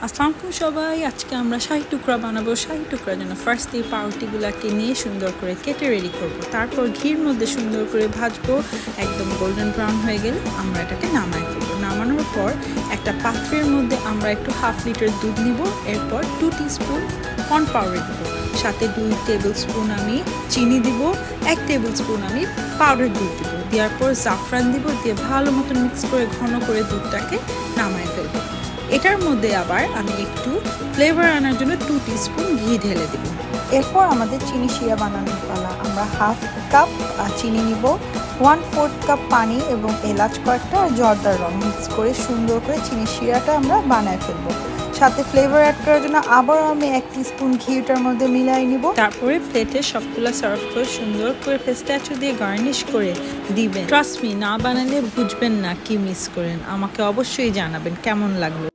আসসালামু আলাইকুম সবাই। আজকে আমরা শাহী টুকরা বানাবো। শাহী টুকরার জন্য ফার্স্ট এই পাউরুটিগুলোকে নিয়ে সুন্দর করে কেটে রেডি করব। তারপর ঘির মধ্যে সুন্দর করে ভাজবো। একদম গোল্ডেন ব্রাউন হয়ে গেলে আমরা এটাকে নামাই ফেলবো। নামানোর পর একটা পাত্রের মধ্যে আমরা একটু হাফ লিটার দুধ নিব। এরপর 2 টিস্পুন কর্ন পাউডার দিব, সাথে 2 টেবিল স্পুন আমি চিনি দিব, 1 টেবিল স্পুন আমি পাউডার দুধ দিব। দেওয়ার পর জাফরান দিব, দিয়ে ভালো মতো মিক্স করে ঘন করে দুধটাকে নামাই ফেলবো। এটার মধ্যে আবার আমি একটু ফ্লেভার আনার জন্য 2 টিস্পুন ঘি ঢেলে দেব। এরপর আমাদের চিনি শিরা বানানোর পালা। আমরা হাফ কাপ চিনি নিব, 1/4 কাপ পানি এবং এলাচ কয়েকটা আর জর্দার রং মিক্স করে সুন্দর করে চিনি শিরাটা আমরা বানায় ফেলবো। সাথে ফ্লেভার অ্যাড করার জন্য আবারও আমি 1 টিস্পুন ঘিটার মধ্যে মিলাই নিব। তারপরে প্লেটে সবগুলো সার্ভ করে সুন্দর করে পেস্তাচো দিয়ে গার্নিশ করে দিবেন। ট্রাস্ট মি, না বানালে বুঝবেন না কি মিস করেন। আমাকে অবশ্যই জানাবেন কেমন লাগলো।